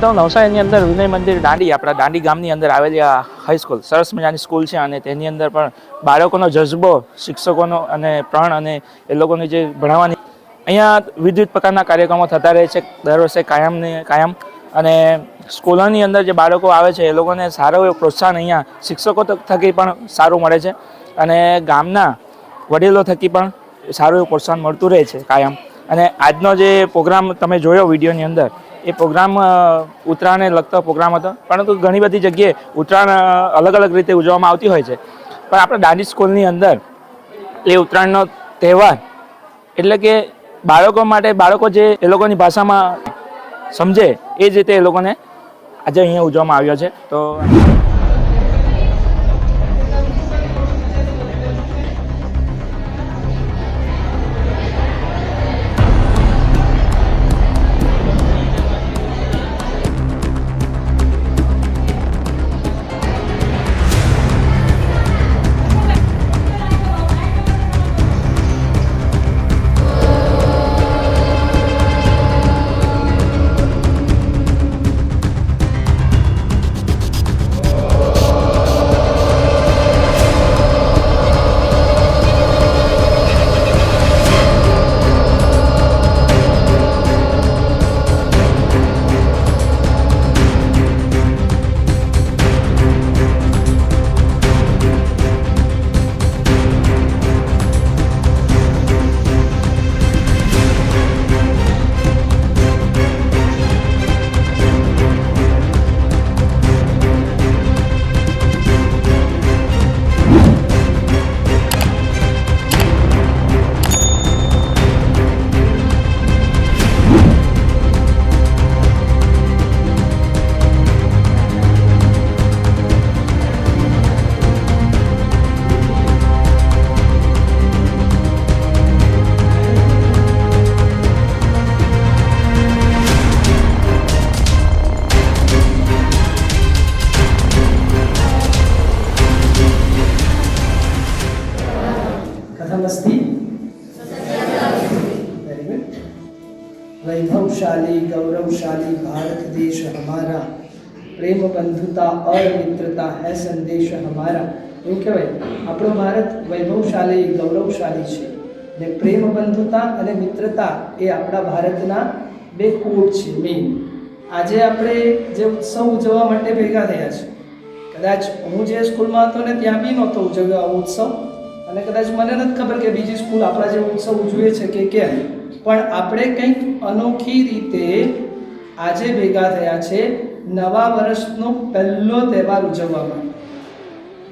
તો નવસારીની અંદર વિનય મંદિર દાંડી, આપણા દાંડી ગામની અંદર આવેલી આ હાઈસ્કૂલ સરસ મજાની સ્કૂલ છે અને તેની અંદર પણ બાળકોનો જજ્બો, શિક્ષકોનો અને પ્રાણ અને એ લોકોની જે ભણાવવાની અહીંયા વિવિધ પ્રકારના કાર્યક્રમો થતા રહે છે દર વર્ષે કાયમ. અને સ્કૂલોની અંદર જે બાળકો આવે છે એ લોકોને સારો એવો પ્રોત્સાહન અહીંયા શિક્ષકો થકી પણ સારું મળે છે અને ગામના વડીલો થકી પણ સારું એવું પ્રોત્સાહન મળતું રહે છે કાયમ. અને આજનો જે પ્રોગ્રામ તમે જોયો વિડીયોની અંદર, એ પ્રોગ્રામ ઉત્તરાયણને લગતો પ્રોગ્રામ હતો, પરંતુ ઘણી બધી જગ્યાએ ઉત્તરાયણ અલગ અલગ રીતે ઉજવવામાં આવતી હોય છે. પણ આપણે દાંડી સ્કૂલની અંદર એ ઉત્તરાયણનો તહેવાર એટલે કે બાળકો માટે, બાળકો જે એ લોકોની ભાષામાં સમજે એ જ રીતે એ લોકોને આજે અહીંયા ઉજવવામાં આવ્યો છે. તો वैभवशाली गौरवशाली भारत देश हमारा, प्रेम बंधुता और मित्रता है संदेश हमारा. એવું કહેવાય, આપણો ભારત વૈભવશાલી ગૌરવશાલી છે ને પ્રેમ બંધુતા અને મિત્રતા એ આપણા ભારતના બે કોડ છે મેઇન. આજે આપણે જે ઉત્સવ ઉજવવા માટે ભેગા થયા છે, કદાચ હું જે સ્કૂલમાં હતો ને ત્યાં બી નહોતો ઉજવ્યો આ ઉત્સવ, અને કદાચ મને નથી ખબર કે બીજી સ્કૂલ આપણા જે ઉત્સવ ઉજવે છે કે કેમ, પણ આપણે કંઈક અનોખી રીતે આજે ભેગા થયા છે નવા વર્ષનો પહેલો તહેવાર ઉજવવા માટે.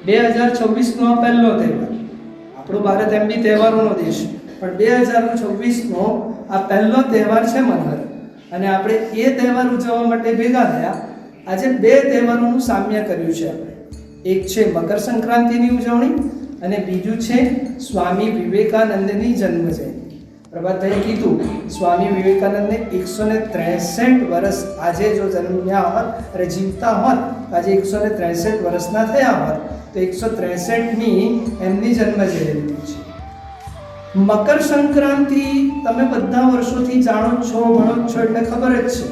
2026નો પહેલો તહેવાર. આપણો ભારત એમ બી તહેવારોનો દેશ, પણ 2026નો આ પહેલો તહેવાર છે મનહર, અને આપણે એ તહેવાર ઉજવવા માટે ભેગા થયા. આજે બે તહેવારોનું સામ્ય કર્યું છે આપણે. એક છે મકર સંક્રાંતિની ઉજવણી અને બીજું છે સ્વામી વિવેકાનંદની જન્મ જયંતિ. પ્રભાતભાઈએ કીધું સ્વામી વિવેકાનંદને 163 વર્ષ આજે જો જન્મ્યા હોત અને જીવતા હોત, આજે 163 વર્ષના થયા હોત, તો 163મી એમની જન્મ જયંતિ છે. મકર સંક્રાંતિ તમે બધા વર્ષોથી જાણો છો, ભણો છો, એટલે ખબર જ છે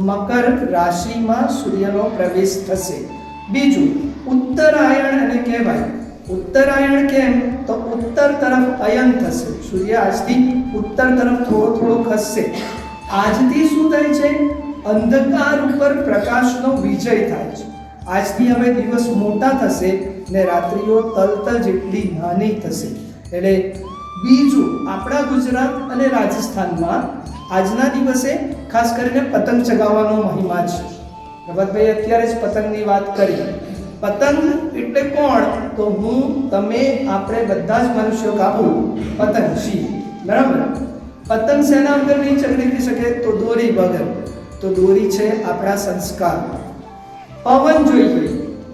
મકર રાશિમાં સૂર્યનો પ્રવેશ થશે. બીજું ઉત્તરાયણ એને કહેવાય. ઉત્તરાયણ કેમ? તો ઉત્તર તરફ અયન થશે, સૂર્ય આજથી ઉત્તર તરફ થોડો થોડો ખસશે. આજથી શું થાય છે? અંધકાર ઉપર પ્રકાશનો વિજય થાય છે. આજથી હવે દિવસ મોટા થશે ને રાત્રિઓ તલતલ જેટલી નાની થશે. એટલે બીજું, આપણા ગુજરાત અને રાજસ્થાનમાં આજના દિવસે ખાસ કરીને પતંગ ચગાવવાનો મહિમા છે. પ્રભાતભાઈ અત્યારે જ પતંગની વાત કરી. પતંગ એટલે કોણ? તો હું, તમે, આપણે બધા જ મનુષ્યો કાબુ પતંગ છીએ, બરાબર? પતંગ શેના વગર નહીં ચગડી શકે? તો દોરી વગર. તો દોરી છે આપણા સંસ્કાર. પવન જોઈએ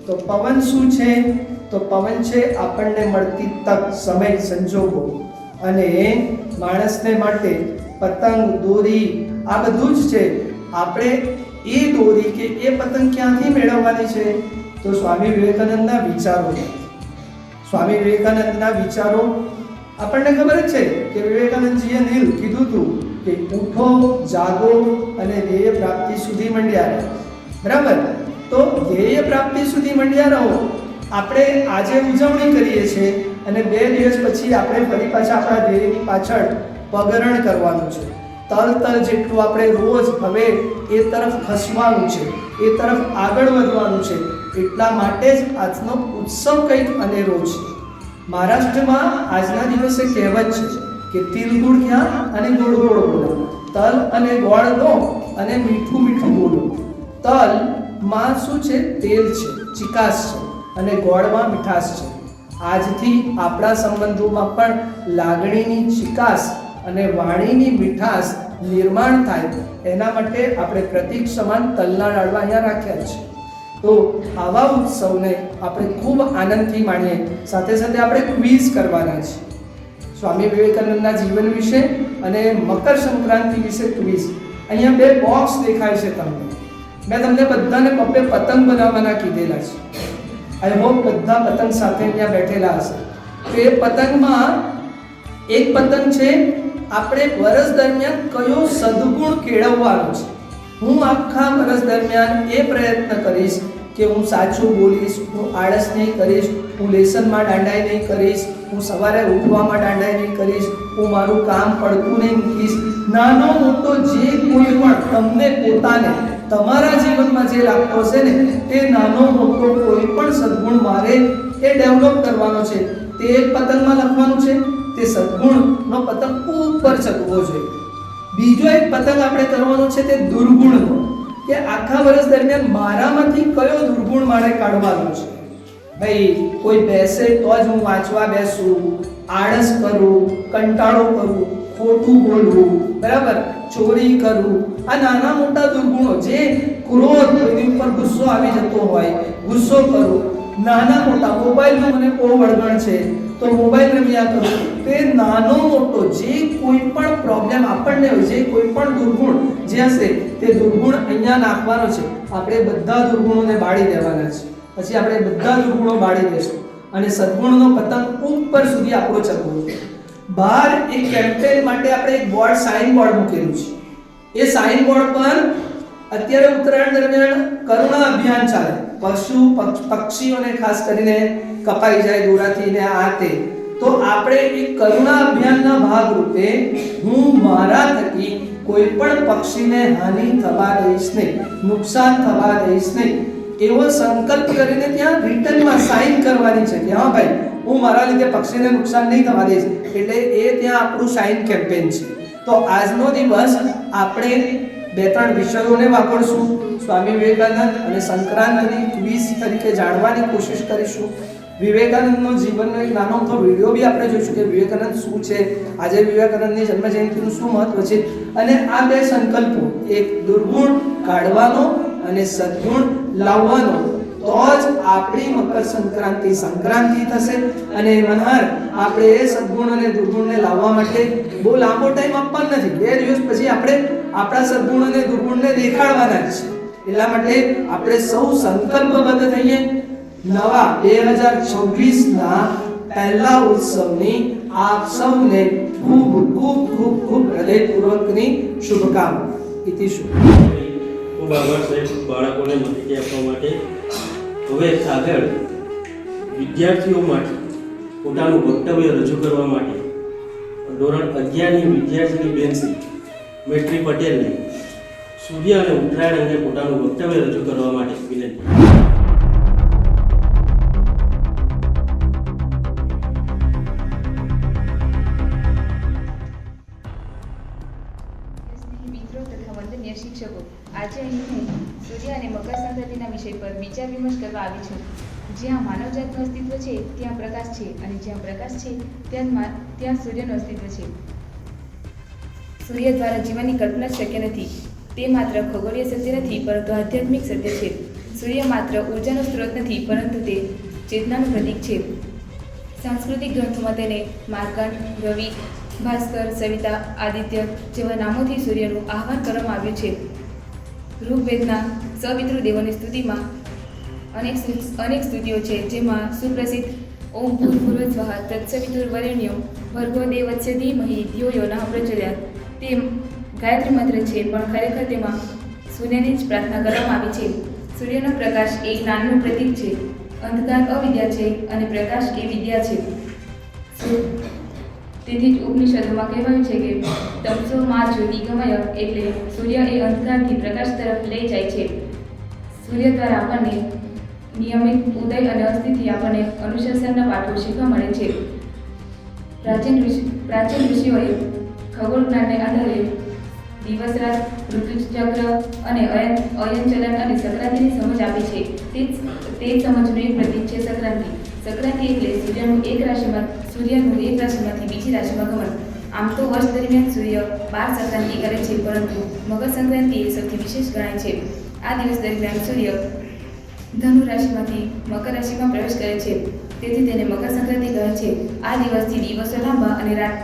તો પવન શું છે? તો પવન છે આપણને મળતી તક, સમય, સંજોગો. અને માણસને માટે પતંગ, દોરી આ બધું જ છે. આપણે એ દોરી કે એ પતંગ ક્યાંથી મેળવવાની છે? તો સ્વામી વિવેકાનંદના વિચારો. સ્વામી વિવેકાનંદના વિચારો આપણને ખબર જ છે કે વિવેકાનંદજીએ કીધું હતું કે ઉઠો, જાગો અને ધ્યેય પ્રાપ્તિ સુધી મંડ્યા રહો. બરાબર? તો ધ્યેય પ્રાપ્તિ સુધી મંડ્યા રહો. આપણે આજે ઉજવણી કરીએ છીએ અને 2 દિવસ પછી આપણે ફરી પાછા આપણા ધ્યેયની પાછળ પગરણ કરવાનું છે. તલ જેટલું આપણે રોજ હવે એ તરફ ખસવાનું છે, એ તરફ આગળ વધવાનું છે. એટલા માટે જ આજનો ઉત્સવ કંઈક અનેરો છે. મહારાષ્ટ્રમાં આજના દિવસે કહેવત છે કે તિલ ગુડ ક્યાં અને ગોળ ગોળ બોલો. તલ અને ગોળ લો અને મીઠું મીઠું બોલો. તલમાં શું છે? તેલ છે, ચિકાસ છે, અને ગોળમાં મીઠાશ છે. આજથી આપણા સંબંધોમાં પણ લાગણીની ચિકાસ અને વાણીની મીઠાશ નિર્માણ થાય એના માટે આપણે પ્રતીક સમાન તલના લાડવા અહીંયા રાખ્યા છે. તો આવા ઉત્સવને આપણે ખૂબ આનંદથી માણીએ. સાથે સાથે આપણે ક્વિઝ કરવાના છે. સ્વામી વિવેકાનંદના જીવન વિશે અને મકર સંક્રાંતિ વિશે ક્વિઝ. અહીંયા 2 બોક્સ દેખાય છે તમને. મેં તમને બધાને પપ્પે પતંગ બનાવવાના કીધેલા છે. આઈ હોપ બધા પતંગ સાથે અહીંયા બેઠેલા હશે. તો એ પતંગમાં એક પતંગ છે આપણે વર્ષ દરમિયાન કયો સદગુણ કેળવવાનો છે. હું આખા વર્ષ દરમિયાન એ પ્રયત્ન કરીશ કે હું સાચું બોલીશ, હું આળસ નહીં કરીશ, હું લેસનમાં દાંડાઈ નહીં કરીશ, હું સવારે ઉઠવામાં દાંડાઈ નહીં કરીશ, હું મારું કામ પડતું નહીં મૂકીશ. નાનો મોટો જે કોઈ પણ તમને પોતાને તમારા જીવનમાં જે લાગતો હશે ને તે નાનો મોટો કોઈ પણ સદગુણ મારે એ ડેવલપ કરવાનો છે. તે એક પતંગમાં લખવાનું છે. તે સદગુણનો પતંગ ઉપર ચગવો જોઈએ. બીજો એક પતંગ આપણે કરવાનો છે તે દુર્ગુણનો, કે આખા વર્ષ દરમિયાન મારામાંથી કયો દુર્ગુણ મારે કાઢવાનો છે. ભાઈ કોઈ બેસે તો જ હું વાંચવા બેસું, આળસ કરું, કંટાળો કરું, ખોટું બોલવું, બરાબર, ચોરી કરું. આ નાના મોટા દુર્ગુણો, જે ક્રોધ, કોઈની ઉપર ગુસ્સો આવી જતો હોય, ગુસ્સો કરું, નાના મોટા મોબાઈલનું મને બહુ વળગણ છે તો મોબાઈલ રમ્યા કરું. તે નાનો મોટો જે કોઈ પણ પ્રોબ્લેમ આપણને હોય, જે કોઈ પણ દુર્ગુણ જે હશે તે દુર્ગુણ અહીંયા નાખવાનો છે. આપણે બધા દુર્ગુણોને બાળી દેવાના છે. પછી આપણે બધા દુર્ગુણો બાળી દેશું અને સદગુણનો પતંગ ઉપર સુધી આપણો ચગવો છે. બહાર એક કેમ્પેન માટે આપણે એક બોર્ડ, સાઇન બોર્ડ મૂકેલું છે. એ સાઇન બોર્ડ પર અત્યારે ઉત્તરાયણ દરમિયાન કરુણા અભિયાન ચાલે. પક્ષીઓને ખાસ કરીને કપાઈ જાય દોરાથી ને આ તે. તો આપણે એક કરુણા અભિયાનના ભાગરૂપે હું મારા થકી કોઈ પણ પક્ષીને હાનિ થવા દઈશ નહીં, નુકસાન થવા દઈશ નહીં એવો સંકલ્પ કરીને ત્યાં રિટર્નમાં સાઇન કરવાની છે કે હા ભાઈ હું મારા લીધે પક્ષીને નુકસાન નહીં થવા દઈશ. એટલે એ ત્યાં આપણું સાઇન કેમ્પેન છે. તો આજનો દિવસ આપણે 2-3 વિષયોને વાપરશું. સ્વામી વિવેકાનંદ અને સંક્રાંતિની ક્વિઝ તરીકે જાણવાની કોશિશ કરીશું. વિવેકાનંદનો જીવનનો એક નાનો અમથો વિડીયો બી આપણે જોઈશું કે વિવેકાનંદ શું છે, આજે વિવેકાનંદની જન્મજયંતિનું શું મહત્વ છે. અને આ 2 સંકલ્પો, એક દુર્ગુણ કાઢવાનો અને સદગુણ લાવવાનો, તો જ આપણી મકર સંક્રાંતિ થશે. અને મનહર આપણે એ સદગુણ અને દુર્ગુણને લાવવા માટે બહુ લાંબો ટાઈમ આપવાનો નથી. 2 દિવસ પછી આપણે આપણા સદગુણ અને દુર્ગુણને દેખાડવાના જ છે. એટલા માટે આપણે સૌ સંકલ્પબદ્ધ થઈએ. નવા 2026ના પહેલા ઉત્સવની આપ સૌને ખૂબ ખૂબ ખૂબ ખૂબ હૃદયપૂર્વકની શુભકામના. ઇતિ શુભ. ખૂબ આભાર સાહેબ બાળકોને માહિતી આપવા માટે. હવે આગળ વિદ્યાર્થીઓ માટે પોતાનું વક્તવ્ય રજૂ કરવા માટે ધોરણ 11ની વિદ્યાર્થીની બેન શ્રી મેટ્રી પટેલને સૂર્ય અને ઉત્તરાયણ અંગે પોતાનું વક્તવ્ય રજૂ કરવા માટે વિનંતી. શિક્ષકો, આજે અહીં હું સૂર્ય અને મકર સંક્રાંતિના વિષય પર વિચાર વિમર્શ કરવા આવી છું. જ્યાં માનવજાતનું અસ્તિત્વ છે ત્યાં પ્રકાશ છે, અને જ્યાં પ્રકાશ છે ત્યાં સૂર્યનું અસ્તિત્વ છે. સૂર્ય દ્વારા જીવનની કલ્પના શક્ય નથી. તે માત્ર ખગોળીય સત્ય નથી પરંતુ આધ્યાત્મિક સત્ય છે. સૂર્ય માત્ર ઉર્જાનો સ્ત્રોત નથી પરંતુ તે ચેતનાનું પ્રતીક છે. સાંસ્કૃતિક ગ્રંથોમાં તેને માર્કંડ, રવિ, ભાસ્કર, સવિતા, આદિત્ય જેવા નામોથી સૂર્યનું આહ્વાન કરવામાં આવ્યું છે. ઋગ્વેદના સપિતૃ દેવોની સ્તુતિમાં અનેક સ્તુતિઓ છે, જેમાં સુપ્રસિદ્ધ ઓમ ભૂર્ભુવઃ સ્વાહા તત્સવિતુર્વરેણ્યં ભર્ગો દેવસ્ય ધીમહિ ધિયો યો નઃ પ્રચોદયાત તે ગાયત્રી મંત્ર છે, પણ ખરેખર તેમાં સૂર્યની જ પ્રાર્થના કરવામાં આવી છે. સૂર્યનો પ્રકાશ એ જ્ઞાનનું પ્રતીક છે, અંધકાર અવિદ્યા છે અને પ્રકાશ એ વિદ્યા છે. તેથી જ ઉપનિષદોમાં કહેવાયું છે કે તમસો મા જ્યોતિર્ગમય, એટલે સૂર્ય એ અંધકારથી પ્રકાશ તરફ લઈ જાય છે. સૂર્ય દ્વારા આપણને નિયમિત ઉદય અને અસ્તિથી આપણને અનુશાસનના પાઠો શીખવા મળે છે. પ્રાચીન ઋષિઓએ ખગોળ જ્ઞાનને આધારે દિવસ રાત, ઋતુચક્ર અને અયનચલન અને સંક્રાંતિની સમજ આપી છે. તે સમજનું એક પ્રતીક છે સંક્રાંતિ. સંક્રાંતિ એટલે સૂર્યનું એક રાશિમાંથી બીજી રાશિમાં ગમન. આમ તો વર્ષ દરમિયાન સૂર્ય 12 સંક્રાંતિ કરે છે, પરંતુ મકર સંક્રાંતિ એ સૌથી વિશેષ ગણાય છે. આ દિવસ દરમિયાન સૂર્ય ધનુ રાશિમાંથી મકર રાશિમાં પ્રવેશ કરે છે, તેથી તેને મકર સંક્રાંતિ કહે છે. આ દિવસથી દિવસો લાંબા અને રાત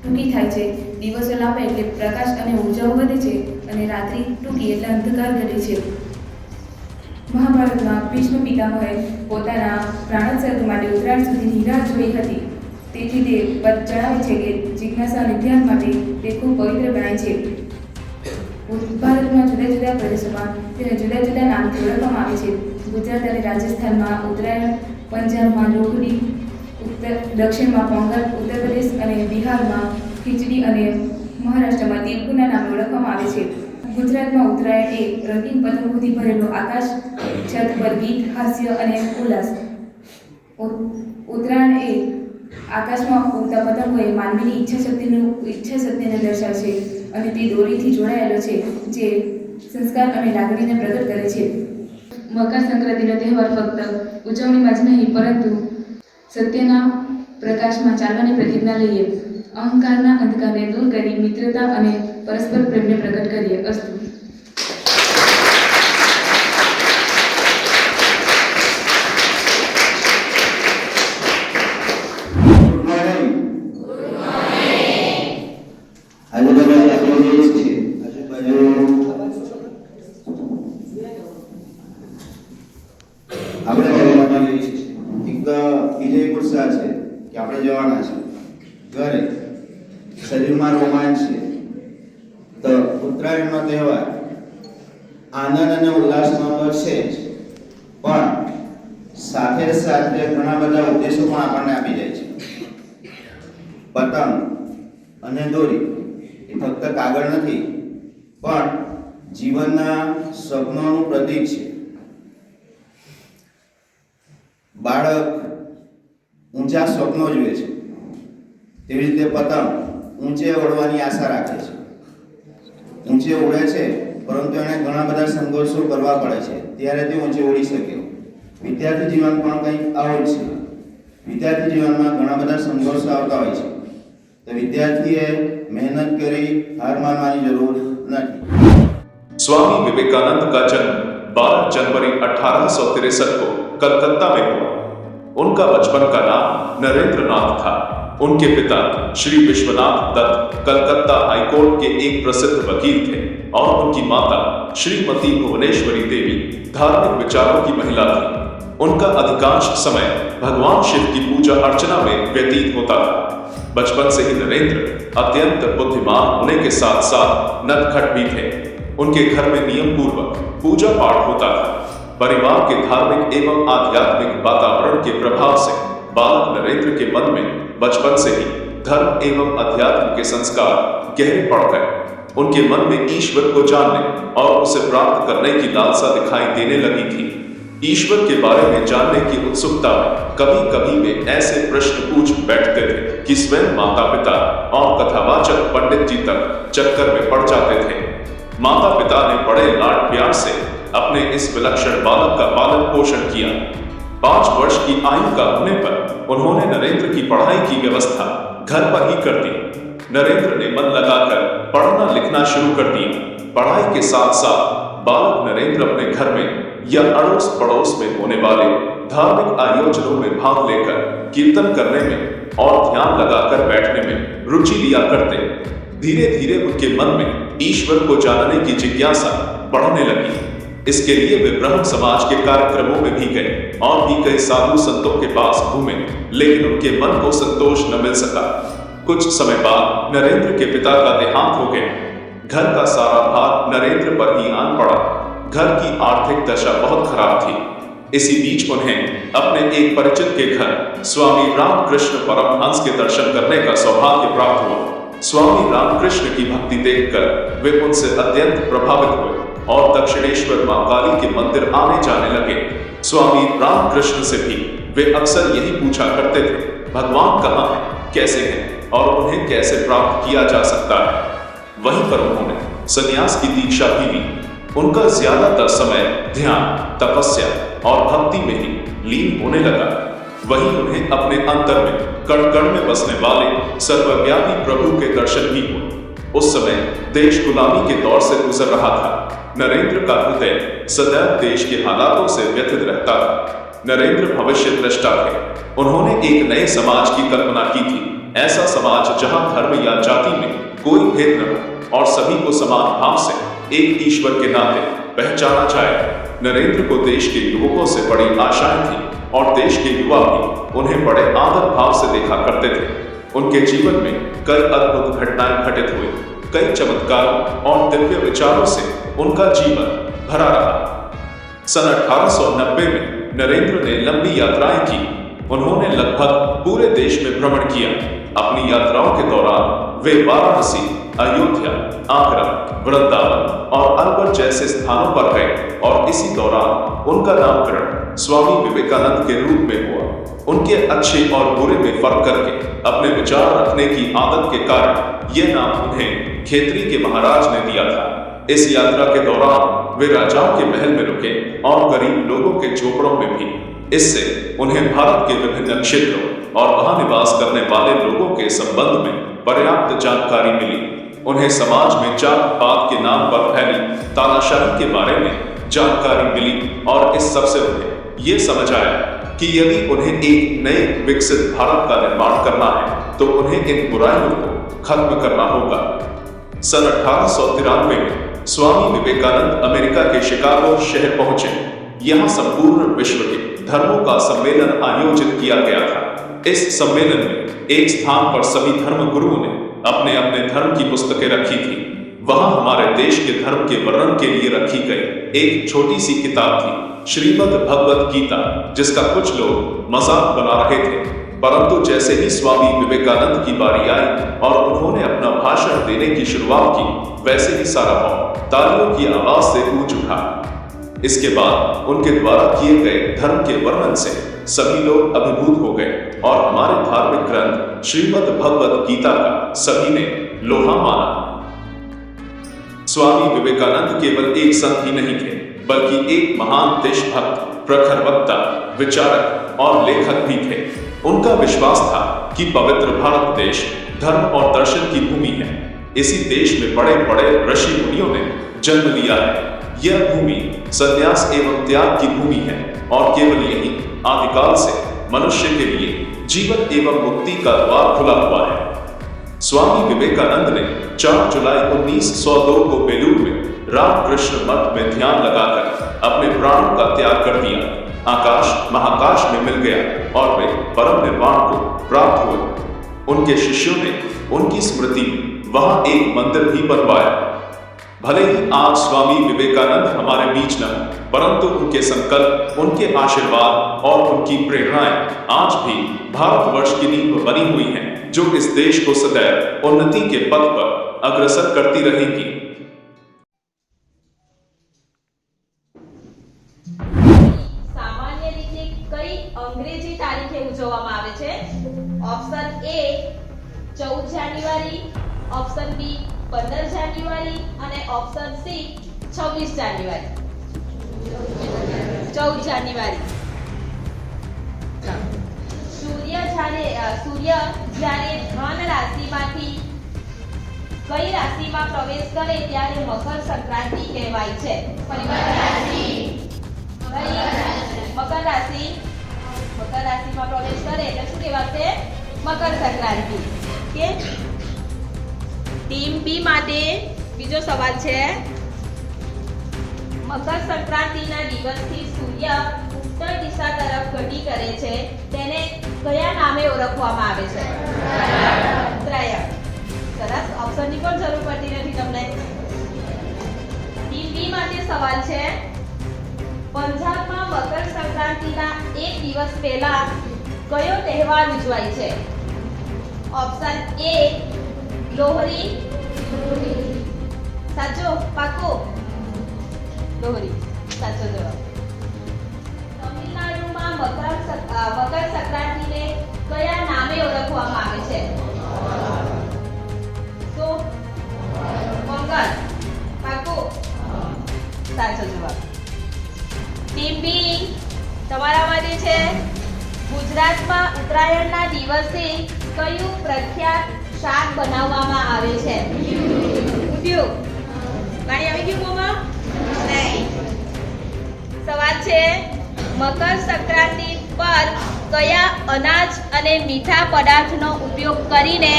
ટૂંકી થાય છે. દિવસો લાંબા એટલે પ્રકાશ અને ઉર્જાઓ વધે છે, અને રાત્રિ ટૂંકી એટલે અંધકાર ઘટે છે. મહાભારતમાં ભીષ્મ પિતામહે પોતાના પ્રાણોત્સર્ગ માટે ઉત્તરાયણ સુધીની રાહ જોઈ હતી. તેથી તે જણાવે છે કે જિજ્ઞાસા અને ધ્યાન માટે તે ખૂબ પવિત્ર ગણાય છે. ભારતમાં જુદા જુદા પ્રદેશોમાં તેને જુદા જુદા નામથી ઓળખવામાં આવે છે. ગુજરાત અને રાજસ્થાનમાં ઉત્તરાયણ, પંજાબમાં લોહડી, દક્ષિણમાં પોંગલ, ઉત્તર પ્રદેશ અને બિહારમાં ખીચડી અને મહારાષ્ટ્રમાં તિલકુના નામે ઓળખવામાં આવે છે. ગુજરાતમાં ઉત્તરાયણ એ રંગીન પતંગોથી ભરેલું આકાશ, છત પર ગીત, હાસ્ય અને ઉલ્લાસ. ઉત્તરાયણ એ આકાશમાં ઉડતા પતંગો એ માનવીની ઈચ્છાશક્તિને દર્શાવે છે, અને તે દોરીથી જોડાયેલો છે, જે સંસ્કાર અને લાગણીને પ્રગટ કરે છે. મકર સંક્રાંતિનો તહેવાર ફક્ત ઉજવણીમાં જ નહીં, પરંતુ સત્યના પ્રકાશમાં ચાલવાની પ્રતિજ્ઞા લઈએ, અહંકારના અંધકારને દૂર કરી મિત્રતા અને પરસ્પર પ્રેમને પ્રગટ કરીએ. અસ્તુ. શરીરમાં રોમાંચ છે. તો ઉત્તરાયણનો તહેવાર આનંદ અને ઉલ્લાસનો તો છે જ, પણ સાથે સાથે ઘણા બધા ઉદ્દેશો પણ આપણને આપી જાય છે. પતંગ અને દોરી એ ફક્ત કાગળ નથી, પણ જીવનના સપનાનું પ્રતીક છે. બાળક ઊંચા સ્વપ્નો જુએ છે, તેવી રીતે પતંગ ઊંચે ઉડવાની આશા રાખે છે. ઊંચે ઉડે છે, પરંતુ એને ઘણા બધા સંઘર્ષો કરવા પડે છે, ત્યારે તે ઊંચે ઉડી શકે. વિદ્યાર્થી જીવન પણ કંઈક આવું જ છે. વિદ્યાર્થી જીવનમાં ઘણા બધા સંઘર્ષો આવતા હોય છે, તો વિદ્યાર્થીએ મહેનત કરી હાર માનવાની જરૂર નથી. स्वामी विवेकानंद का जन्म 12 जनवरी 1863 को कलकत्ता में हुआ। उनका बचपन का नाम नरेंद्रनाथ था। उनके पिता श्री विश्वनाथ दत्त कलकत्ता हाईकोर्ट के एक प्रसिद्ध वकील थे और उनकी माता श्रीमती भुवनेश्वरी देवी धार्मिक विचारों की महिला थी। उनका अधिकांश समय भगवान शिव की पूजा अर्चना में व्यतीत होता था। बचपन से ही नरेंद्र अत्यंत बुद्धिमान होने के साथ साथ नटखट भी थे। उनके घर में नियम पूर्वक पूजा पाठ होता था। परिवार के धार्मिक एवं आध्यात्मिक वातावरण के प्रभाव से बालक नरेंद्र के मन में बचपन से ही धर्म एवं अध्यात्म के संस्कार गहरे पड़ गए। उनके मन में ईश्वर को जानने और उसे प्राप्त करने की लालसा दिखाई देने लगी थी। ईश्वर के बारे में जानने की उत्सुकता में कभी कभी वे ऐसे प्रश्न पूछ बैठते थे कि स्वयं माता पिता और कथावाचक पंडित जी तक चक्कर में पड़ जाते थे। माता पिता ने बड़े लाड प्यार से अपने इस विलक्षण बालक का पालन पोषण किया। 5 वर्ष की आयु का होने पर उन्होंने नरेंद्र की पढ़ाई की व्यवस्था घर पर ही कर दी। नरेंद्र ने मन लगाकर पढ़ना लिखना शुरू कर दिया। पढ़ाई के साथ साथ बालक नरेंद्र अपने घर में या अड़ोस पड़ोस में होने वाले धार्मिक आयोजनों में भाग लेकर कीर्तन करने में और ध्यान लगाकर बैठने में रुचि लिया करते। धीरे धीरे उनके मन में ईश्वर को जानने की जिज्ञासा बढ़ने लगी। इसके लिए वे ब्रह्म समाज के कार्यक्रमों में भी गए और भी कई साधु संतों के पास घूमे, लेकिन उनके मन को संतोष न मिल सका। कुछ समय बाद नरेंद्र के पिता का देहांत हो गया। घर का सारा भार नरेंद्र पर ही आन पड़ा। घर की आर्थिक दशा बहुत खराब थी। इसी बीच उन्हें अपने एक परिचित के घर स्वामी रामकृष्ण परमहंस के दर्शन करने का सौभाग्य प्राप्त हुआ। स्वामी रामकृष्ण की भक्ति देखकर वे उनसे अत्यंत प्रभावित हुए और दक्षिणेश्वर मां काली के मंदिर आने जाने लगे। स्वामी रामकृष्ण से भी वे अक्सर यही पूछा करते थे, भगवान कहाँ हैं, कैसे हैं और उन्हें कैसे प्राप्त किया जा सकता है। वहीं पर उन्होंने संन्यास की दीक्षा भी ली। उनका ज्यादातर समय ध्यान, तपस्या और भक्ति में ही लीन होने लगा। वहीं उन्हें अपने अंतर में कण कण में बसने वाले सर्वव्यापी प्रभु के दर्शन भी हुए। उस समय देश गुलामी के दौर से गुजर रहा था। नरेंद्र का हृदय सदैव देश के हालातों से व्यथित रहता था। नरेंद्र भविष्य दृष्टा थे। उन्होंने एक नए समाज की कल्पना की थी, ऐसा समाज जहां धर्म या जाति में कोई भेद न हो और सभी को समान भाव से एक ईश्वर के नाते पहचाना जाए। नरेंद्र को देश के युवकों से बड़ी आशाएं थी और देश के युवा भी उन्हें बड़े आदर भाव से देखा करते थे। उनके जीवन में कई अद्भुत घटनाएं घटित हुई। कई चमत्कारों और दिव्य विचारों से उनका जीवन भरा रहा। सन 1890 में नरेंद्र ने लंबी यात्राएं की। उन्होंने लगभग पूरे देश में भ्रमण किया। अपनी यात्राओं के दौरान वे वाराणसी, अयोध्या, आगरा, वृंदावन और अलवर जैसे स्थानों पर गए और इसी दौरान उनका नामकरण स्वामी विवेकानंद के रूप में हुआ। उनके अच्छे और बुरे में फर्क करके अपने विचार रखने की आदत के कारण यह नाम उन्हें खेतरी के महाराज ने दिया था। इस यात्रा के दौरान वे राजाओं के महल में रुके और गरीब लोगों के झोपड़ों में भी। इससे उन्हें भारत के विभिन्न क्षेत्रों और वहां निवास करने वाले लोगों के संबंध में पर्याप्त जानकारी मिली। उन्हें समाज में जात पात के नाम पर फैली तानाशाही के बारे में जानकारी मिली और इस सबसे उन्हें ये समझ आया कि यदि उन्हें एक नए विकसित भारत का निर्माण करना है तो उन्हें इन बुराइयों को खत्म करना होगा। सन 1893 में स्वामी विवेकानंद अमेरिका के शिकागो शहर पहुंचे। यहाँ संपूर्ण विश्व के धर्मों का सम्मेलन आयोजित किया गया था। इस सम्मेलन में एक स्थान पर सभी धर्म गुरुओं ने अपने अपने धर्म की पुस्तकें रखी थी। वहां हमारे देश के धर्म के वर्णन के लिए रखी गई एक छोटी सी किताब थी, श्रीमद् भगवत गीता, जिसका कुछ लोग मजाक बना रहे थे। परंतु जैसे ही स्वामी विवेकानंद की बारी आई और उन्होंने अपना भाषण देने की शुरुआत की, वैसे ही सारा हॉल तालियों की आवाज से गूंज उठा। इसके बाद उनके द्वारा किए गए धर्म के वर्णन से सभी लोग अभिभूत हो गए और हमारे धार्मिक ग्रंथ श्रीमद् भगवत गीता का सभी ने लोहा माना। स्वामी विवेकानंद केवल एक संत ही नहीं थे, बल्कि एक महान देशभक्त, प्रखर वक्ता, विचारक और लेखक भी थे। उनका विश्वास था कि पवित्र भारत देश धर्म और दर्शन की भूमि है। इसी देश में बड़े बड़े ऋषि मुनियों ने जन्म लिया है। यह भूमि संन्यास एवं त्याग की भूमि है और केवल यही आदिकाल से मनुष्य के लिए जीवन एवं मुक्ति का द्वार खुला हुआ है। स्वामी विवेकानंद ने 4 जुलाई 1902 को बेलूर में रामकृष्ण मठ में ध्यान लगाकर अपने प्राणों का त्याग कर दिया। आकाश महाकाश में मिल गया और वे परम निर्वाण को प्राप्त हुए। उनके शिष्यों ने उनकी स्मृति में वहां एक मंदिर भी बनवाया। भले ही आज स्वामी विवेकानंद हमारे बीच न हो, परंतु उनके संकल्प, उनके आशीर्वाद और उनकी प्रेरणाएं आज भी भारतवर्ष की नींव बनी हुई हैं, जो इस देश को सदैव उन्नति के पथ पर अग्रसर करती रहेगी। સામાન્ય રીતે કઈ અંગ્રેજી તારીખે ઉજવવામાં આવે છે? ઓપ્શન એ 14 જાન્યુઆરી, ઓપ્શન બી 15 જાન્યુઆરી અને ઓપ્શન સી 26 જાન્યુઆરી. 14 જાન્યુઆરી. સૂર્ય જ્યારે ધન રાશિમાંથી કઈ રાશિમાં પ્રવેશ કરે ત્યારે મકર સંક્રાંતિ કહેવાય છે? મકર રાશિ. મકર રાશિમાં પ્રવેશ કરે એટલે શું કહેવાશે? મકર સંક્રાંતિ. કે ટીમ બી માટે બીજો સવાલ છે. મકર સંક્રાંતિના દિવસથી સૂર્ય ઉત્તર દિશા તરફ ગતિ કરે છે, તેને કયા નામે ઓળખવામાં આવે છે? ઉત્તરાયણ. સરસ. ઓપ્શનની પણ જરૂર પડતી નથી તમને. સવાલ છે. પંજાબમાં મકર સંક્રાંતિના એક દિવસ પહેલા કયો તહેવાર ઉજવાય છે? ઓપ્શન એ લોહરી. સાચો? પાકો? લોહરી સાચો જવાબ. તમિલનાડુમાં મકર સંક્રાંતિને કયા નામે ઓળખવામાં આવે છે? તો પોંગલ. પાકો? સાચો જવાબ. ટીમ બી, તમારા માટે છે. ગુજરાતમાં ઉત્તરાયણના દિવસે કયું પ્રખ્યાત શાક બનાવવામાં આવે છે? ઉંધિયું. પાણી આવી ગયું મોમાં? નહીં. સવાલ છે, મકર સંક્રાંતિ પર કયા અનાજ અને મીઠા પદાર્થનો ઉપયોગ કરીને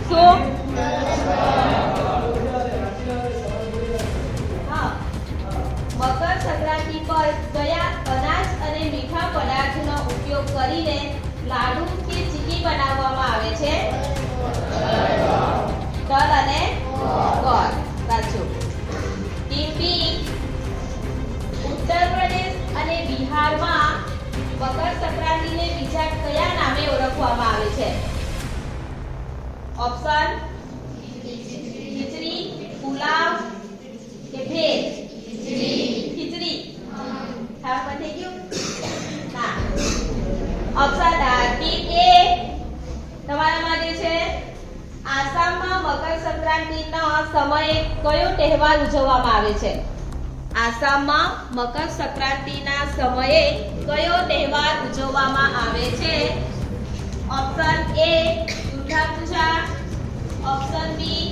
શું? મકર સંક્રાંતિ પર કયા અનાજ અને મીઠા પદાર્થનો ઉપયોગ કરીને લાડુ કે ચીકી બનાવવામાં આવે છે? તલ અને ગોળ. સાચું. ટીમ બી, ઉત્તર પ્રદેશ અને બિહારમાં મકર સંક્રાંતિને બીજા કયા નામે ઓળખવામાં આવે છે? ઓપ્શન ખીચડી, પુલાવ કે ભેજ? ખીચડી. ખાવા થઈ ગયું? ના. ઓપ્શન ટીમ એ, તમારા માટે છે. આસામમાં મકર સંક્રાંતિના સમયે કયો તહેવાર ઉજવવામાં આવે છે? આસામમાં મકર સંક્રાંતિના સમયે કયો તહેવાર ઉજવવામાં આવે છે? Option A Durga Puja. Option B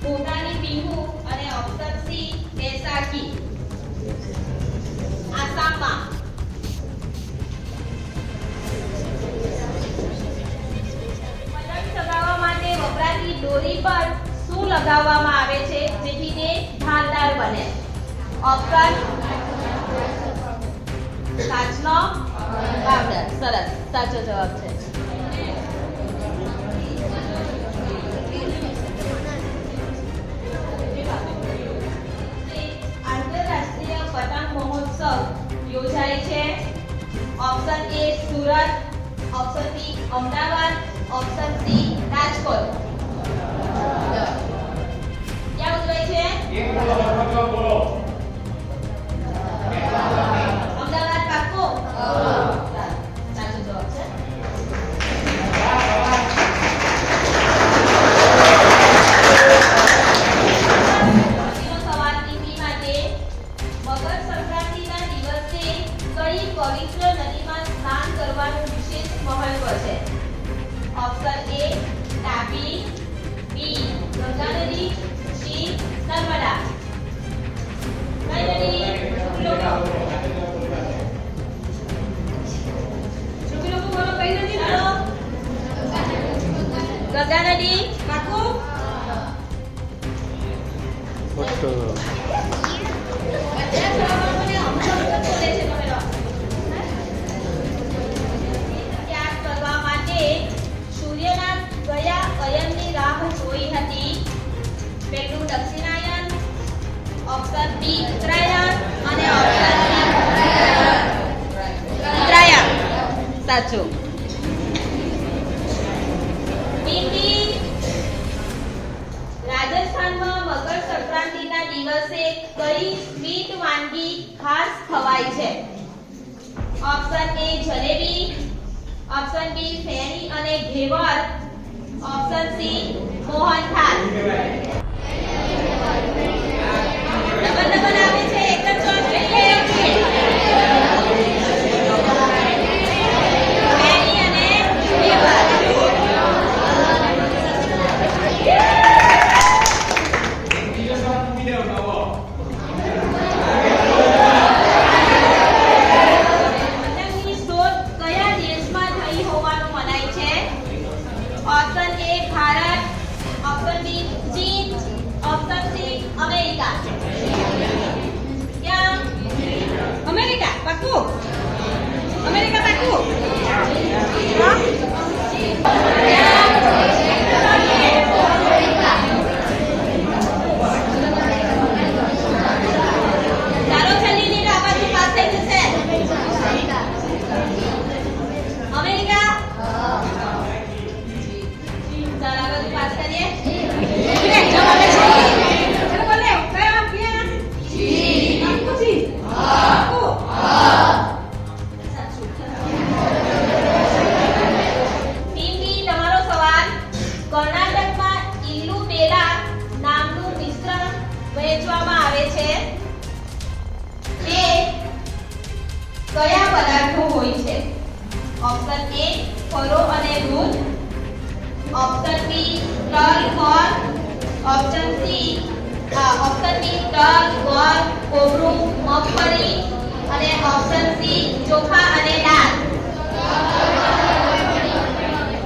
Bhogali Bihu અને ઓપ્શન સી બેસાખી. આસામમાં પતંગ ચગાવવા માટે વપરાતી દોરી પર શું લગાવવામાં આવે છે જેથી તે ધારદાર બને? ઓપ્શન કાચનો પાવડર. સરસ, સાચો જવાબ છે. આંતરરાષ્ટ્રીય પતંગ મહોત્સવ યોજાય છે? Option A Surat, option B Ahmedabad, option C Rajkot. ક્યાં ઉજવાય છે? અમદાવાદ. પાક્કો? સાચો જવાબ છે. સવાલ ટીવી માટે. મકર સંક્રાંતિના દિવસે કઈ પવિત્ર નદીમાં સ્નાન કરવાનું વિશેષ મહત્વ છે? ઓપ્શન એ તાપી, બી ગંગા નદી, સી નર્મદા. કઈ નદી? લોકો બોલો, કઈ નદી? ચાલો. ગંગા નદી. પાકું? ત્યાગ કરવા માટે સૂર્યના કયા અયનની રાહ જોઈ હતી? પહેલું દક્ષિણાયન, ઓપ્શન બી ઉત્તરાયણ અને ઓપ્શન સી ઉત્તરાયણ. સાચું. રાજસ્થાનમાં મકર સંક્રાંતિના દિવસે કઈ સ્વીટ વાનગી ખાસ ખવાય છે? Option A jalebi, option B pheni અને ghevar, option C Mohanthal. Double આવે છે, એક જ ચોઈસ લઈએ. ફેણી અને ghevar. Option A Bharat, option B ચીન, ઓપ્શન સી અમેરિકા. ક્યાં? અમેરિકા. પાક્કું? અમેરિકા પાક્કું? કરીએ એક્ઝામ આવે છે ચલો બોલે કયો આપ ગયા જી આપકો જી આપકો સાચું ટીવી તમારો સવાલ કર્ણાટકમાં ઇલ્લુ બેલા નામનું મિશ્રણ વહેંચવામાં આવે છે તે કયા પદાર્થો હોય છે ઓપ્શન એ ફળો અને દૂધ ઓપ્શન બી તલ ગોળ ઓપ્શન બી તલ ગોળ કોબરું મગફળી અને ઓપ્શન સી ચોખા અને દાળ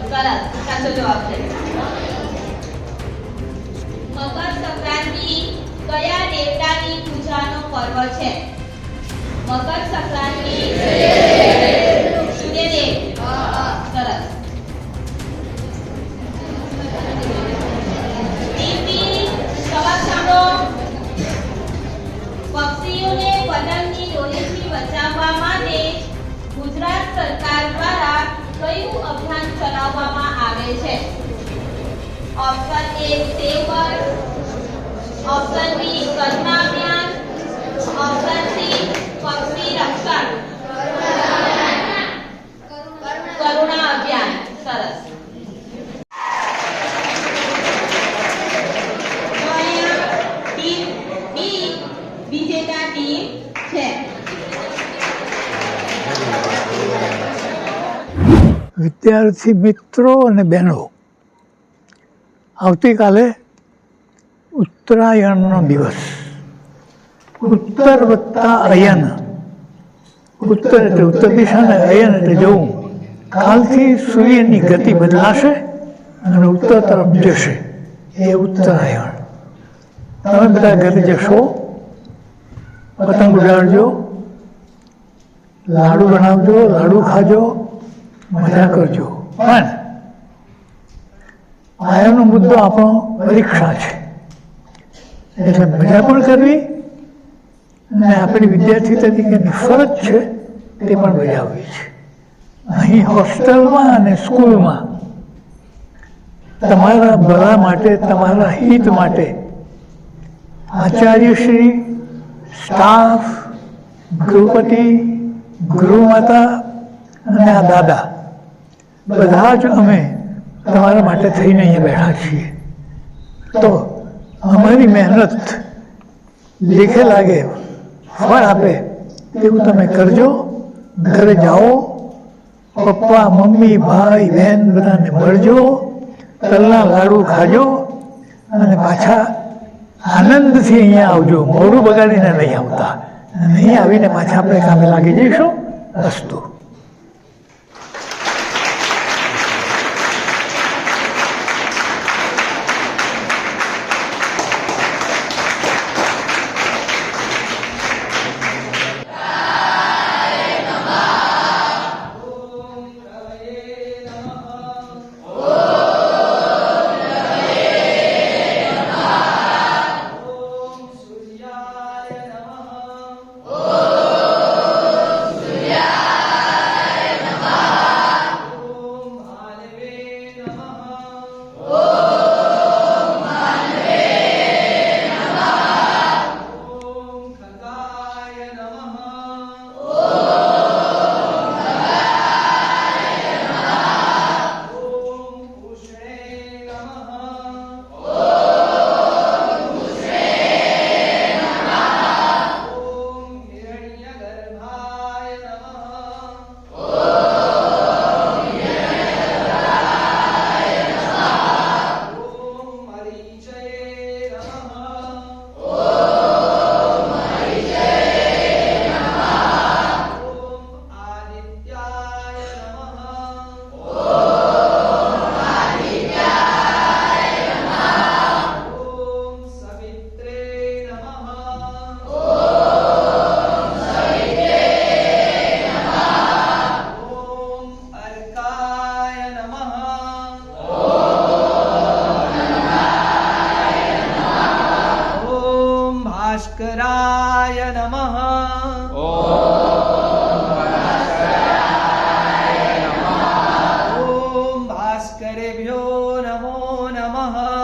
સરસ સાચો જવાબ છે મકર સંક્રાંતિ કયા દેવતાની પૂજાનો પર્વ છે મકર સંક્રાંતિ સૂર્યદેવ સરસ ટીવી સવાલ સાંભળો પક્ષીઓને પતંગની દોરીથી બચાવવા માટે ગુજરાત સરકાર દ્વારા કયું અભિયાન ચલાવવામાં આવે છે option A save bird option B Karuna Abhiyan option C પક્ષી રક્ષણ કરુણા અભિયાન સરસ તો અહીંયા ટીમ બી વિજેતા ટીમ છે વિદ્યાર્થી મિત્રો અને બહેનો આવતીકાલે ઉત્તરાયણનો દિવસ ઉત્તર વત્તા અયન ઉત્તર એટલે ઉત્તર દિશા ને અયન એટલે જવું કાલથી સૂર્યની ગતિ બદલાશે અને ઉત્તર તરફ જશે એ ઉત્તરાયણ તમે બધા ઘરે જશો પતંગ ઉડાડજો લાડુ બનાવજો લાડુ ખાજો મજા કરજો પણ આયાનો મુદ્દો આપણો પરીક્ષા છે એટલે મજા પણ કરવી અને આપણી વિદ્યાર્થી તરીકેની ફરજ છે તે પણ બજાવવી છે અહીં હોસ્ટેલમાં અને સ્કૂલમાં તમારા ભલા માટે તમારા હિત માટે આચાર્યશ્રી સ્ટાફ ગૃહપતિ ગૃહમાતા અને આ દાદા બધા જ અમે તમારા માટે થઈને અહીંયા બેઠા છીએ તો અમારી મહેનત લેખે લાગે ફળ આપે તેવું તમે કરજો ઘરે જાઓ પપ્પા મમ્મી ભાઈ બહેન બધાને મળજો તલના લાડુ ખાજો અને પાછા આનંદથી અહીંયા આવજો મોઢું બગાડીને નહીં આવતા અને અહીં આવીને પાછા આપણે કામે લાગી જઈશું અસ્તુ ભાસ્કરાય નમઃ. ઓમ ભાસ્કરેભ્યો નમો નમઃ.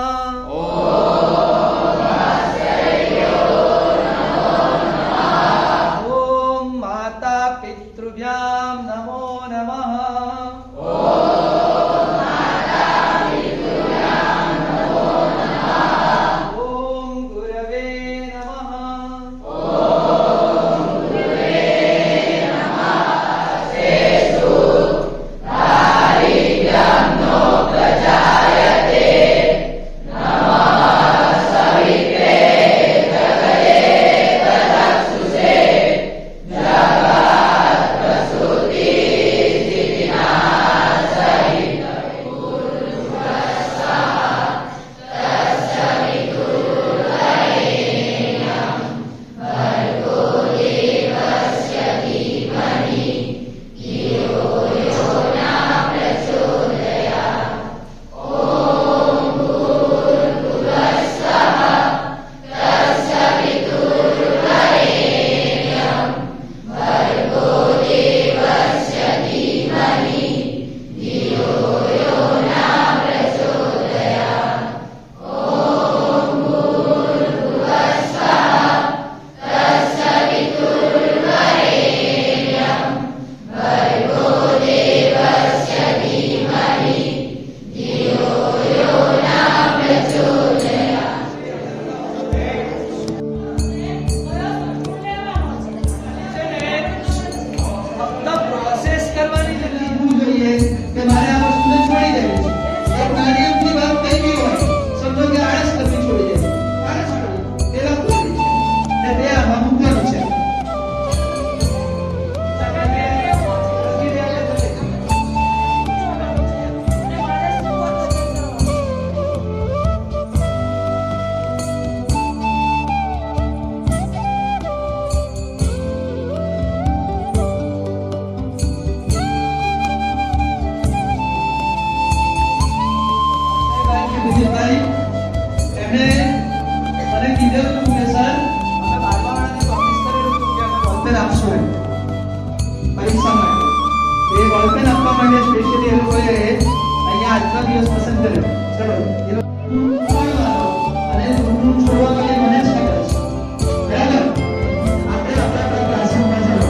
એમણે મને કીધું હતું કે સર અમે 12મા વાળાને પ્રોમિસ કરેલું હતું કે અમે બોલપેન આપશું એમ પરીક્ષા માટે. એ બોલપેન આપવા માટે સ્પેશિયલી એ લોકોએ અહીંયા આજનો દિવસ પસંદ કર્યો. ચલો એ લોકો અને હું છોડવા માટે મને જ ખબર છે. બરાબર, આપણે આપણા ક્લાસરૂમમાં ચાલો.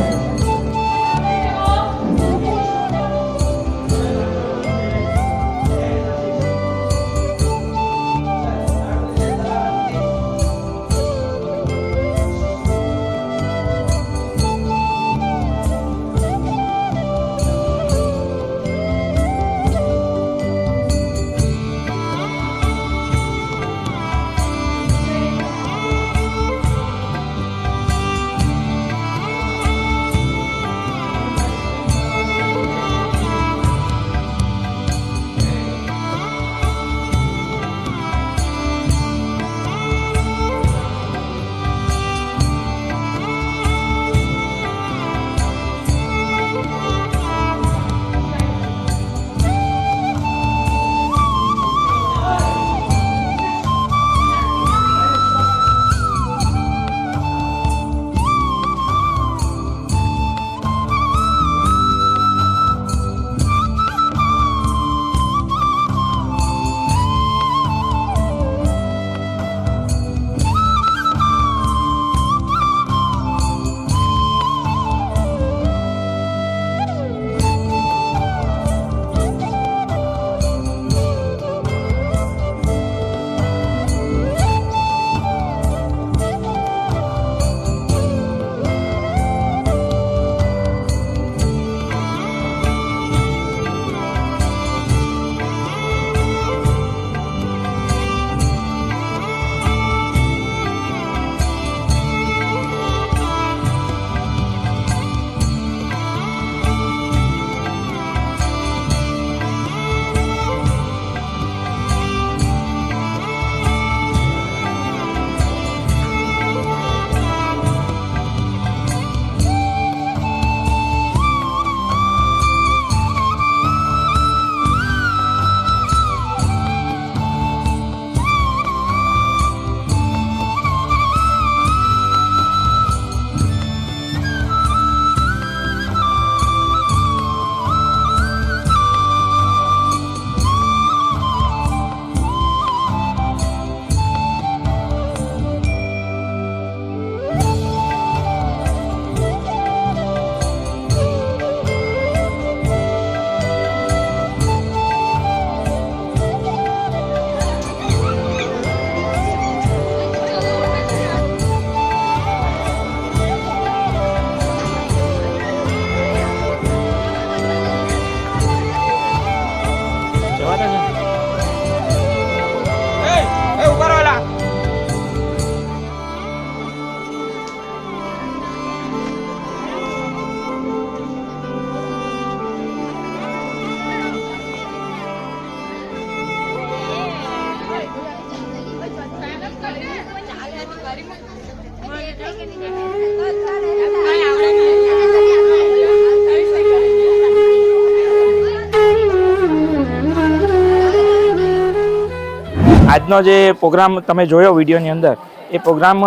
આજનો જે પ્રોગ્રામ તમે જોયો વિડીયોની અંદર એ પ્રોગ્રામ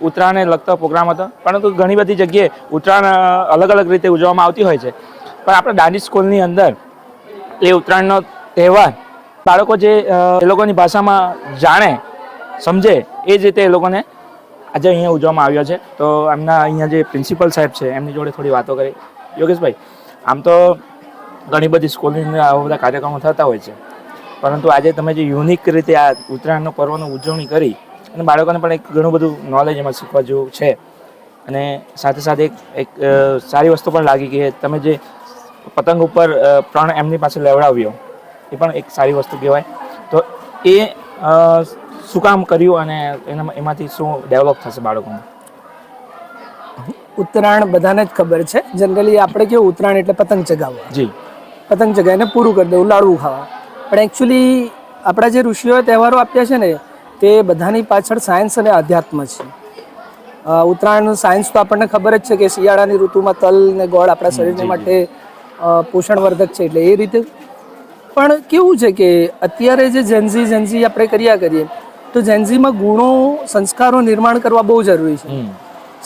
ઉત્તરાયણને લગતો પ્રોગ્રામ હતો, પરંતુ ઘણી બધી જગ્યાએ ઉત્તરાયણ અલગ અલગ રીતે ઉજવવામાં આવતી હોય છે. પણ આપણા દાંડી સ્કૂલની અંદર એ ઉત્તરાયણનો તહેવાર બાળકો જે એ લોકોની ભાષામાં જાણે સમજે એ જ રીતે એ લોકોને આજે અહીંયા ઉજવવામાં આવ્યો છે. તો એમના અહીંયા જે પ્રિન્સિપલ સાહેબ છે એમની જોડે થોડી વાતો કરી. યોગેશભાઈ, આમ તો ઘણી બધી સ્કૂલની અંદર આવા બધા કાર્યક્રમો થતા હોય છે, પરંતુ આજે તમે જે યુનિક રીતે આ ઉત્તરાયણનો પર્વની ઉજવણી કરી અને બાળકોને પણ એક ઘણું બધું નોલેજ એમાં શીખવા જેવું છે, અને સાથે સાથે એક સારી વસ્તુ પણ લાગી કે તમે જે પતંગ ઉપર પ્રણ એમની પાસે લેવડાવ્યો એ પણ એક સારી વસ્તુ કહેવાય. તો એ શું કામ કર્યું અને એમાંથી શું ડેવલપ થશે બાળકોમાં? ઉત્તરાયણ બધાને જ ખબર છે. જનરલી આપણે કેવું, ઉત્તરાયણ એટલે પતંગ ચગાવવા, જી, પતંગ ચગાવીને પૂરું કરી દેવું, લાડવું ખાવા. પણ એકચ્યુઅલી આપણા જે ઋષિઓએ તહેવારો આપ્યા છે ને, તે બધાની પાછળ સાયન્સ અને અધ્યાત્મ છે. ઉત્તરાયણનું સાયન્સ તો આપણને ખબર જ છે કે શિયાળાની ઋતુમાં તલ ને ગોળ આપણા શરીરને માટે પોષણવર્ધક છે, એટલે એ રીતે. પણ કેવું છે કે અત્યારે જે જેન્ઝી આપણે કર્યા કરીએ, તો જેન્ઝીમાં ગુણો સંસ્કારો નિર્માણ કરવા બહુ જરૂરી છે. હમ.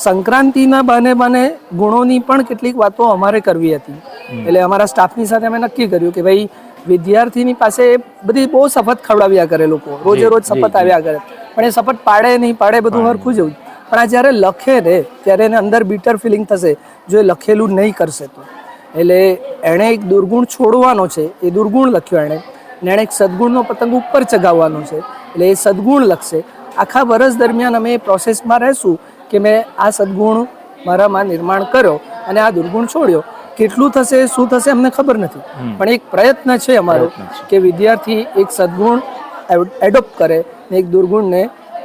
સંક્રાંતિના બહાને ગુણોની પણ કેટલીક વાતો અમારે કરવી હતી. એટલે અમારા સ્ટાફની સાથે અમે નક્કી કર્યું કે ભાઈ વિદ્યાર્થીની પાસે બધી બહુ શપથ ખવડાવ્યા કરે લોકો, રોજે રોજ શપથ આવ્યા કરે, પણ એ શપથ પાડે નહીં, પાડે બધું હરખું જ. પણ આ જ્યારે લખે ને ત્યારે એને અંદર બીટર ફિલિંગ થશે જો એ લખેલું નહીં કરશે તો. એટલે એણે એક દુર્ગુણ છોડવાનો છે, એ દુર્ગુણ લખ્યો એણે, ને એણે એક સદગુણનો પતંગ ઉપર ચગાવવાનો છે, એટલે એ સદગુણ લખશે. આખા વર્ષ દરમિયાન અમે એ પ્રોસેસમાં રહેશું કે મેં આ સદગુણ મારામાં નિર્માણ કર્યો અને આ દુર્ગુણ છોડ્યો. કેટલું થશે શું થશે અમને ખબર નથી, પણ એક પ્રયત્ન છે અમારો કે વિદ્યાર્થી એક સદગુણ એડોપ્ટ કરે ને એક દુર્ગુણને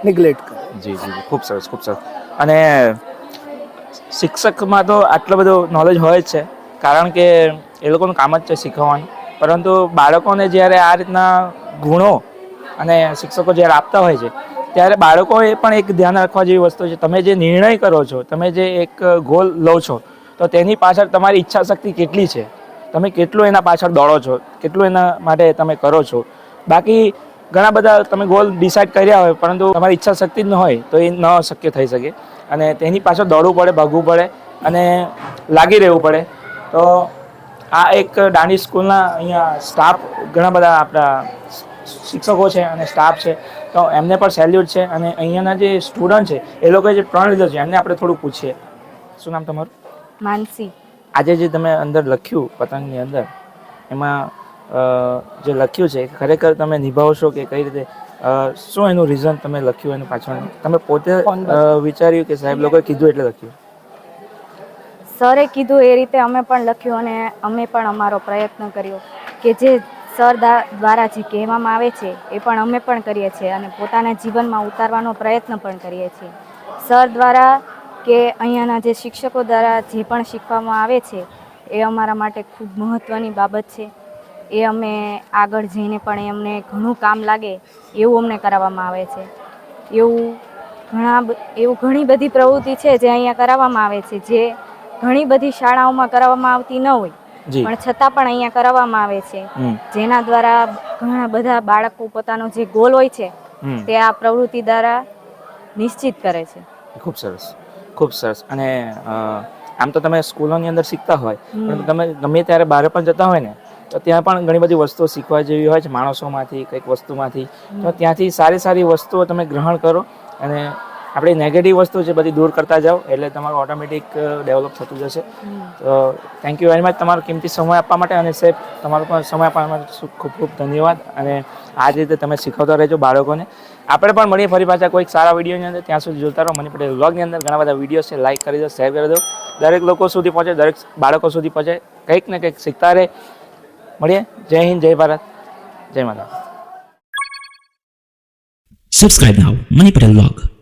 નિગ્લેક્ટ કરે. જી જી ખૂબ સરસ, ખૂબ સરસ. અને શિક્ષકમાં તો આટલો બધો નોલેજ હોય જ છે, કારણ કે એ લોકોનું કામ જ છે શીખવવાનું. પરંતુ બાળકોને જ્યારે આ રીતના ગુણો અને શિક્ષકો જ્યારે આપતા હોય છે ત્યારે બાળકોએ પણ એક ધ્યાન રાખવા જેવી વસ્તુ છે. તમે જે નિર્ણય કરો છો, તમે જે એક ગોલ લો છો, તો તેની પાછળ તમારી ઈચ્છા શક્તિ કેટલી છે, તમે કેટલું એના પાછળ દોડો છો, કેટલું એના માટે તમે કરો છો. બાકી ઘણા બધા તમે ગોલ ડિસાઇડ કર્યા હોય પરંતુ તમારી ઈચ્છા શક્તિ જ ન હોય તો એ ન શક્ય થઈ શકે, અને તેની પાછળ દોડવું પડે, ભાગવું પડે અને લાગી રહેવું પડે. તો આ એક દાંડી સ્કૂલના અહીંયા સ્ટાફ, ઘણા બધા આપણા શિક્ષકો છે અને સ્ટાફ છે, તો એમને પણ સેલ્યુટ છે. અને અહીંયાના જે સ્ટુડન્ટ છે એ લોકોએ જે પ્રણ લીધો છે એમને આપણે થોડું પૂછીએ. શું નામ તમારું? માનસી. આજે જે તમે અંદર લખ્યું પતંગની અંદર, એમાં જે લખ્યું છે ખરેખર તમે નિભાવશો કે કઈ રીતે, શું એનું રીઝન તમે લખ્યું એનું પાછળ? તમે પોતે વિચાર્યું કે સાહેબ લોકોએ કીધું એટલે લખ્યું? સરે કીધું એ રીતે અમે પણ લખ્યું અને અમે પણ અમારો પ્રયત્ન કર્યો કે જે સર દ્વારા જે કહેવામાં આવે છે એ પણ અમે પણ કરીએ છીએ અને પોતાના જીવનમાં ઉતારવાનો પ્રયત્ન પણ કરીએ છીએ. સર દ્વારા કે અહીંયાના જે શિક્ષકો દ્વારા જે પણ શીખવામાં આવે છે એ અમારા માટે ખૂબ મહત્ત્વની બાબત છે. એ અમે આગળ જઈને પણ અમને ઘણું કામ લાગે એવું અમને કરાવવામાં આવે છે. એવું ઘણી બધી પ્રવૃત્તિ છે જે અહીંયા કરાવવામાં આવે છે, જે ઘણી બધી શાળાઓમાં કરાવવામાં આવતી ન હોય, પણ છતાં પણ અહીંયા કરાવવામાં આવે છે, જેના દ્વારા ઘણા બધા બાળકો પોતાનો જે ગોલ હોય છે તે આ પ્રવૃત્તિ દ્વારા નિશ્ચિત કરે છે. ખૂબ સરસ, ખૂબ સરસ. અને આમ તો તમે સ્કૂલોની અંદર શીખતા હોય, પરંતુ તમે ગમે ત્યારે બહાર પણ જતા હોય ને તો ત્યાં પણ ઘણી બધી વસ્તુઓ શીખવા જેવી હોય છે, માણસોમાંથી, કંઈક વસ્તુમાંથી. તો ત્યાંથી સારી સારી વસ્તુઓ તમે ગ્રહણ કરો અને આપણી નેગેટિવ વસ્તુ છે બધી દૂર કરતા જાઓ, એટલે તમારું ઓટોમેટિક ડેવલપ થતું જશે. તો થેન્ક યુ વેરી મચ તમારો કિંમતી સમય આપવા માટે, અને સાહેબ તમારો પણ સમય આપવા માટે ખૂબ ખૂબ ધન્યવાદ. અને આ જ રીતે તમે શીખવતા રહેજો બાળકોને. આપણે પણ મળીએ ફરી પાછા કોઈક સારા વિડીયોની અંદર. ત્યાં સુધી જોતા રહો મની પટેલ વ્લોગની અંદર. ઘણા બધા વિડીયો છે, લાઈક કરી દો, શેર કરી દો, દરેક લોકો સુધી પહોંચે, દરેક બાળકો સુધી પહોંચે, કંઈક ને કંઈક શીખતા રહે. મળીએ. જય હિન્દ, જય ભારત, જય માતા. Subscribe now, Money Patel Vlog.